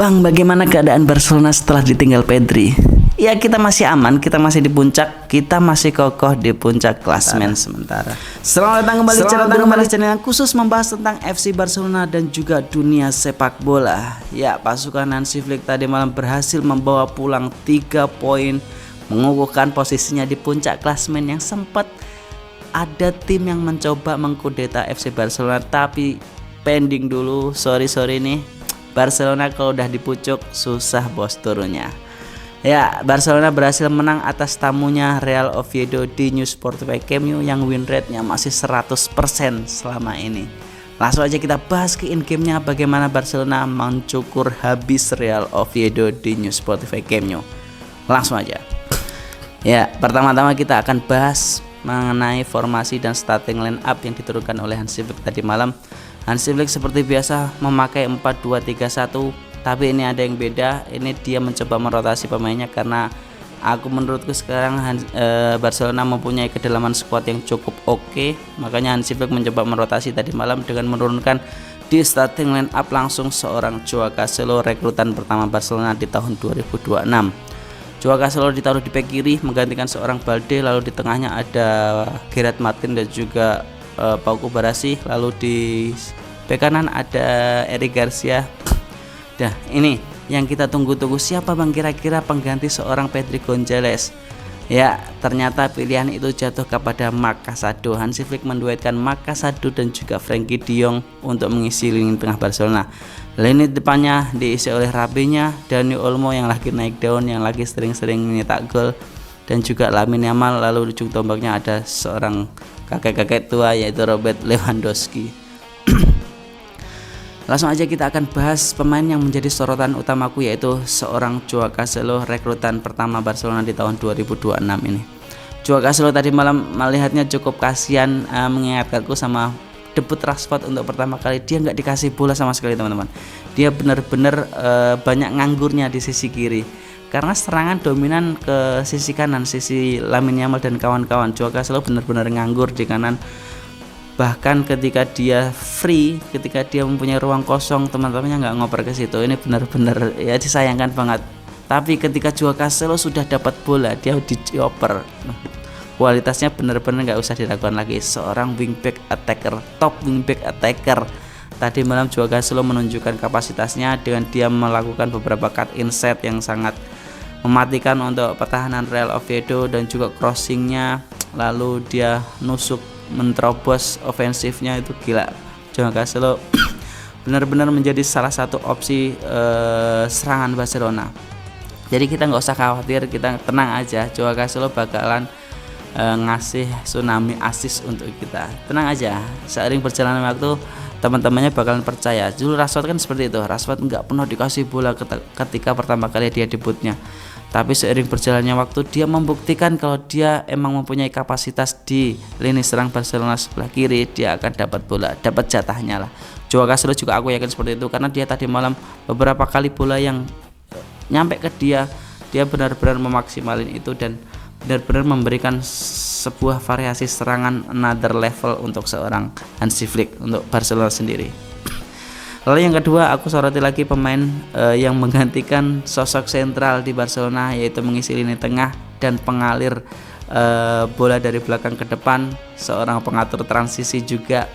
Bang, bagaimana keadaan Barcelona setelah ditinggal Pedri? Ya, kita masih aman, kita masih di puncak, kita masih kokoh di puncak klasemen sementara. Selamat datang kembali channel yang khusus membahas tentang FC Barcelona dan juga dunia sepak bola. Ya, pasukan Hansi Flick tadi malam berhasil membawa pulang 3 poin, mengukuhkan posisinya di puncak klasemen yang sempat ada tim yang mencoba mengkudeta FC Barcelona, tapi pending dulu. Sorry nih. Barcelona kalau udah di pucuk susah bos turunnya. Ya, Barcelona berhasil menang atas tamunya Real Oviedo di New Sportify Camp Nou yang win rate-nya masih 100% selama ini. Langsung aja kita bahas ke in-game-nya, bagaimana Barcelona mencukur habis Real Oviedo di New Sportify Camp Nou. Langsung aja. Ya, pertama-tama kita akan bahas mengenai formasi dan starting line up yang diturunkan oleh Hansi Flick tadi malam. Hansi Flick seperti biasa memakai 4-2-3-1, tapi ini ada yang beda. Ini dia mencoba merotasi pemainnya karena menurutku sekarang Barcelona mempunyai kedalaman skuad yang cukup oke. Makanya Hansi Flick mencoba merotasi tadi malam dengan menurunkan di starting line up langsung seorang Joao Cancelo, rekrutan pertama Barcelona di tahun 2026. Joao Cancelo ditaruh di bek kiri menggantikan seorang Balde, lalu di tengahnya ada Gerard Martin dan juga Pau Kubarasi, lalu di bek kanan ada Eric Garcia. Dah, ini yang kita tunggu-tunggu, siapa bang kira-kira pengganti seorang Pedri Gonzalez? Ya, ternyata pilihan itu jatuh kepada Marc Casado. Hansi Flick menduetkan Marc Casado dan juga Frenkie de Jong untuk mengisi lini tengah Barcelona. Lini depannya diisi oleh Rabinya, Dani Olmo yang lagi naik daun, yang lagi sering-sering nyetak gol, dan juga Lamine Yamal. Lalu di ujung tombaknya ada seorang kakek-kakek tua yaitu Robert Lewandowski. Langsung aja kita akan bahas pemain yang menjadi sorotan utamaku, yaitu seorang Joao Cancelo, rekrutan pertama Barcelona di tahun 2026 ini. Joao Cancelo tadi malam melihatnya cukup kasihan, mengingatkanku sama debut Rashford untuk pertama kali. Dia nggak dikasih bola sama sekali teman-teman. Dia benar-benar banyak nganggurnya di sisi kiri karena serangan dominan ke sisi kanan, sisi Lamine Yamal dan kawan-kawan. Joao Cancelo benar-benar nganggur di kanan. Bahkan ketika dia free, ketika dia mempunyai ruang kosong, teman-temannya nggak ngoper ke situ. Ini benar-benar ya disayangkan banget. Tapi ketika Joao Cancelo sudah dapat bola, dia dioper. Kualitasnya benar-benar nggak usah diragukan lagi. Seorang wingback attacker, top wingback attacker. Tadi malam Joao Cancelo menunjukkan kapasitasnya dengan dia melakukan beberapa cut inside yang sangat mematikan untuk pertahanan Real Oviedo dan juga crossingnya. Lalu dia nusuk, menerobos ofensifnya, itu gila. Joao Cancelo benar-benar menjadi salah satu opsi serangan Barcelona. Jadi kita nggak usah khawatir, kita tenang aja. Joao Cancelo bakalan ngasih tsunami assist untuk kita. Tenang aja, seiring berjalannya waktu teman-temannya bakalan percaya. Dulu Rashford kan seperti itu. Rashford nggak pernah dikasih bola ketika pertama kali dia debutnya. Tapi seiring berjalannya waktu dia membuktikan kalau dia emang mempunyai kapasitas di lini serang Barcelona sebelah kiri. Dia akan dapat bola, dapat jatahnya lah. Joao Cancelo juga aku yakin seperti itu, karena dia tadi malam beberapa kali bola yang nyampe ke dia benar-benar memaksimalin itu dan benar-benar memberikan sebuah variasi serangan another level untuk seorang Hansi Flick, untuk Barcelona sendiri. Lalu yang kedua, aku soroti lagi pemain yang menggantikan sosok sentral di Barcelona, yaitu mengisi lini tengah dan pengalir bola dari belakang ke depan, seorang pengatur transisi juga.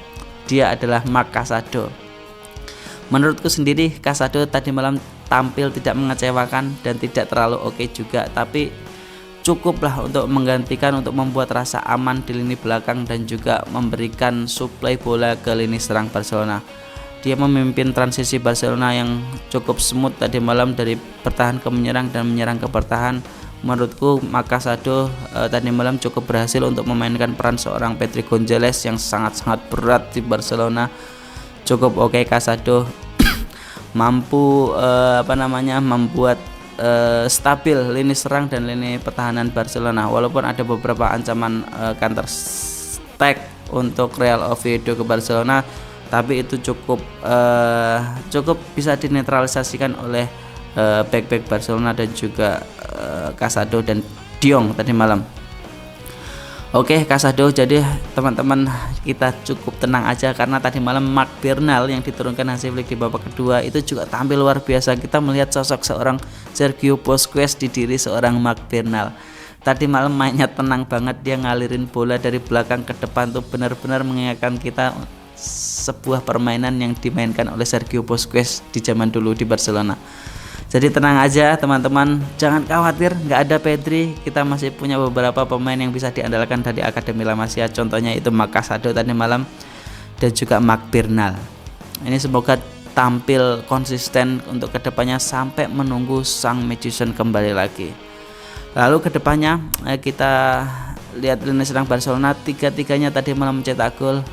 Dia adalah Marc Casado. Menurutku sendiri Casado tadi malam tampil tidak mengecewakan dan tidak terlalu oke juga, tapi cukuplah untuk menggantikan, untuk membuat rasa aman di lini belakang dan juga memberikan suplai bola ke lini serang Barcelona. Dia memimpin transisi Barcelona yang cukup smooth tadi malam, dari bertahan ke menyerang dan menyerang ke bertahan. Menurutku Marc Casado tadi malam cukup berhasil untuk memainkan peran seorang Pedri Gonzalez yang sangat-sangat berat di Barcelona. Cukup oke Casado mampu membuat stabil lini serang dan lini pertahanan Barcelona, walaupun ada beberapa ancaman counter attack untuk Real Oviedo ke Barcelona, tapi itu cukup bisa dinetralisasikan oleh back Barcelona dan juga Casado dan de Jong tadi malam. Oke Kasado, jadi teman-teman kita cukup tenang aja karena tadi malam Marc Bernal yang diturunkan Hansi Flick di babak kedua itu juga tampil luar biasa. Kita melihat sosok seorang Sergio Busquets di diri seorang Marc Bernal. Tadi malam mainnya tenang banget, dia ngalirin bola dari belakang ke depan tuh benar-benar mengingatkan kita sebuah permainan yang dimainkan oleh Sergio Busquets di zaman dulu di Barcelona. Jadi tenang aja teman-teman, jangan khawatir, nggak ada Pedri, kita masih punya beberapa pemain yang bisa diandalkan dari Akademi La Masia, contohnya itu Marc Casado tadi malam dan juga Marc Bernal. Ini semoga tampil konsisten untuk kedepannya sampai menunggu sang magician kembali lagi. Lalu kedepannya kita lihat lini serang Barcelona, tiga-tiganya tadi malam mencetak gol,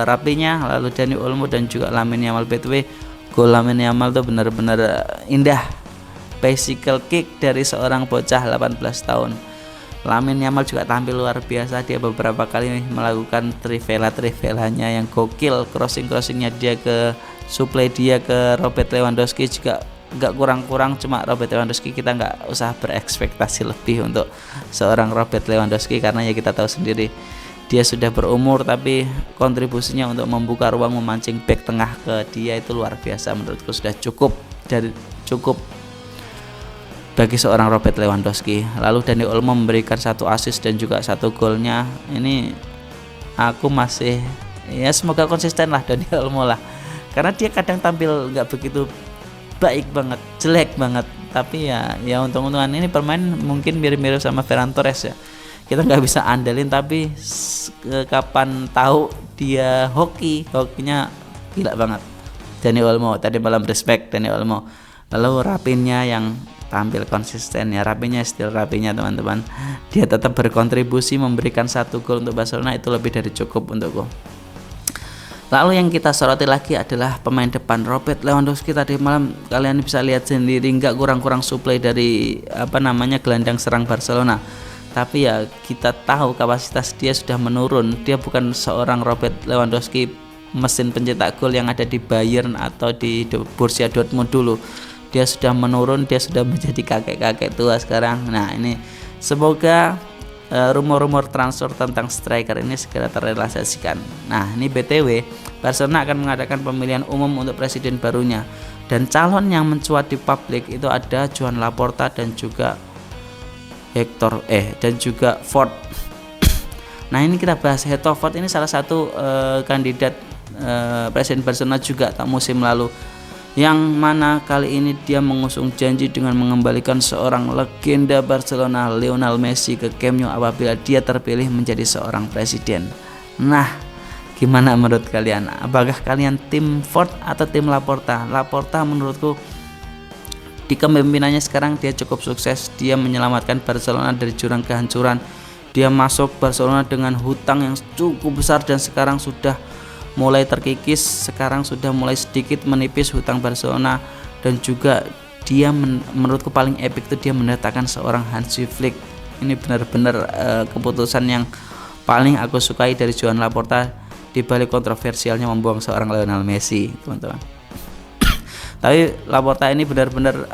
Rapinya, lalu Dani Olmo dan juga Lamine Yamal. BTW gol Lamine Yamal tuh benar-benar indah, bicycle kick dari seorang bocah 18 tahun. Lamine Yamal juga tampil luar biasa, dia beberapa kali melakukan trivelanya yang gokil, crossingnya dia ke supply dia ke Robert Lewandowski juga nggak kurang-kurang. Cuma Robert Lewandowski kita nggak usah berekspektasi lebih untuk seorang Robert Lewandowski karena ya kita tahu sendiri dia sudah berumur, tapi kontribusinya untuk membuka ruang memancing back tengah ke dia itu luar biasa. Menurutku sudah cukup bagi seorang Robert Lewandowski. Lalu Dani Olmo memberikan 1 assist dan juga 1 golnya. Ini aku masih ya semoga konsisten lah Dani Olmo lah, karena dia kadang tampil nggak begitu baik banget, jelek banget, tapi ya untung-untungan ini permain mungkin mirip-mirip sama Ferran Torres ya. Kita nggak bisa andalin, tapi kapan tahu dia hokinya gila banget. Dani Olmo tadi malam, respect Dani Olmo. Lalu Rapinya yang tampil konsisten ya, Rapinya teman-teman, dia tetap berkontribusi memberikan 1 gol untuk Barcelona, itu lebih dari cukup untukku. Lalu yang kita soroti lagi adalah pemain depan Robert Lewandowski. Tadi malam kalian bisa lihat sendiri nggak kurang suplai dari gelandang serang Barcelona. Tapi ya kita tahu kapasitas dia sudah menurun. Dia bukan seorang Robert Lewandowski mesin pencetak gol yang ada di Bayern atau di Borussia Dortmund dulu. Dia sudah menurun, dia sudah menjadi kakek-kakek tua sekarang. Nah ini semoga rumor-rumor transfer tentang striker ini segera terrealisasikan. Nah ini BTW, Barcelona akan mengadakan pemilihan umum untuk presiden barunya, dan calon yang mencuat di publik itu ada Joan Laporta dan juga dan juga Ford. Nah ini kita bahas Hector Ford, ini salah satu kandidat presiden Barcelona juga tak musim lalu, yang mana kali ini dia mengusung janji dengan mengembalikan seorang legenda Barcelona, Lionel Messi, ke Camp Nou apabila dia terpilih menjadi seorang presiden. Nah gimana menurut kalian? Apakah kalian tim Ford atau tim Laporta? Laporta menurutku di kepemimpinannya sekarang dia cukup sukses. Dia menyelamatkan Barcelona dari jurang kehancuran. Dia masuk Barcelona dengan hutang yang cukup besar dan sekarang sudah mulai terkikis, sekarang sudah mulai sedikit menipis hutang Barcelona. Dan juga dia menurutku paling epic itu dia mendatangkan seorang Hansi Flick. Ini benar-benar keputusan yang paling aku sukai dari Joan Laporta di balik kontroversialnya membuang seorang Lionel Messi, teman-teman. Tapi Laporta ini benar-benar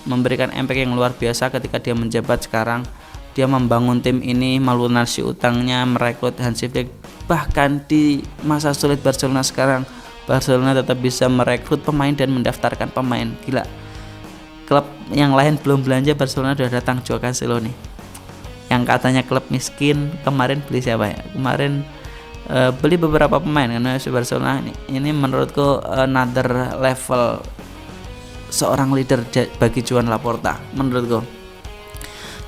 memberikan impact yang luar biasa ketika dia menjabat sekarang. Dia membangun tim ini, melunasi utangnya, merekrut Hansi Flick. Bahkan di masa sulit Barcelona sekarang, Barcelona tetap bisa merekrut pemain dan mendaftarkan pemain. Gila. Klub yang lain belum belanja, Barcelona sudah datang Joao Cancelo nih. Yang katanya klub miskin, kemarin beli siapa ya? Kemarin beli beberapa pemain karena Barcelona ini menurutku another level seorang leader bagi Joan Laporta menurutku.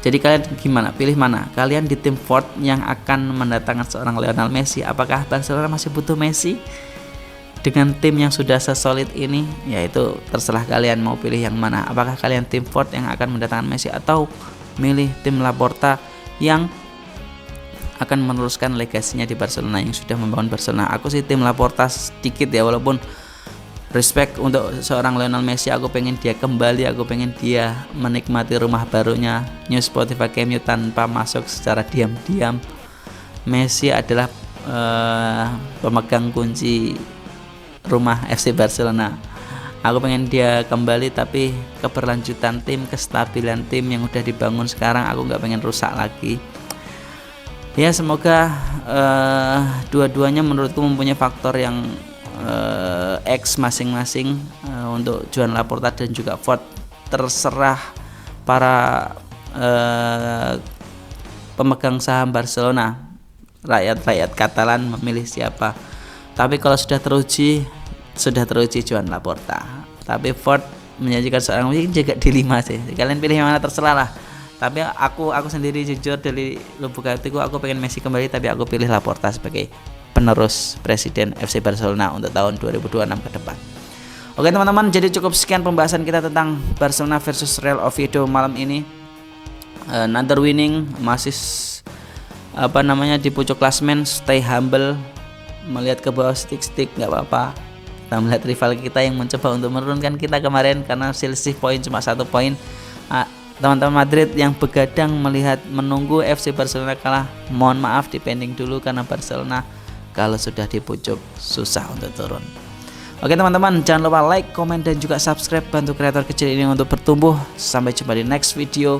Jadi kalian gimana? Pilih mana? Kalian di tim Ford yang akan mendatangkan seorang Lionel Messi? Apakah Barcelona masih butuh Messi dengan tim yang sudah sesolid ini? Ya itu terserah kalian mau pilih yang mana. Apakah kalian tim Ford yang akan mendatangkan Messi atau milih tim Laporta yang akan meneruskan legasinya di Barcelona, yang sudah membangun Barcelona? Aku sih tim Laporta sedikit ya, walaupun respect untuk seorang Lionel Messi, aku pengen dia kembali, aku pengen dia menikmati rumah barunya New Spotify Camp Nou tanpa masuk secara diam-diam. Messi adalah pemegang kunci rumah FC Barcelona. Aku pengen dia kembali, tapi keberlanjutan tim, kestabilan tim yang udah dibangun sekarang aku nggak pengen rusak lagi. Ya semoga dua-duanya menurutku mempunyai faktor yang X masing-masing untuk Joan Laporta dan juga Ford. Terserah para pemegang saham Barcelona, rakyat Katalan memilih siapa. Tapi kalau sudah teruji Joan Laporta. Tapi Ford menyajikan seorang juga dilema sih. Kalian pilih yang mana terserah lah. Tapi aku sendiri jujur dari lubuk hatiku aku pengen Messi kembali, tapi aku pilih Laporta sebagai penerus presiden FC Barcelona untuk tahun 2026 ke depan. Oke teman-teman, jadi cukup sekian pembahasan kita tentang Barcelona versus Real Oviedo malam ini. Another winning, masih di pucuk klasmen, stay humble, melihat ke bawah stick nggak apa-apa. Kita melihat rival kita yang mencoba untuk menurunkan kita kemarin karena selisih poin cuma 1 poin. Teman-teman Madrid yang begadang menunggu FC Barcelona kalah, mohon maaf, dipending dulu karena Barcelona kalau sudah di pucuk susah untuk turun. Oke teman-teman, jangan lupa like, komen, dan juga subscribe, bantu kreator kecil ini untuk bertumbuh. Sampai jumpa di next video.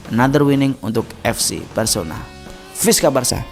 Another winning untuk FC Barcelona. Visca Barca.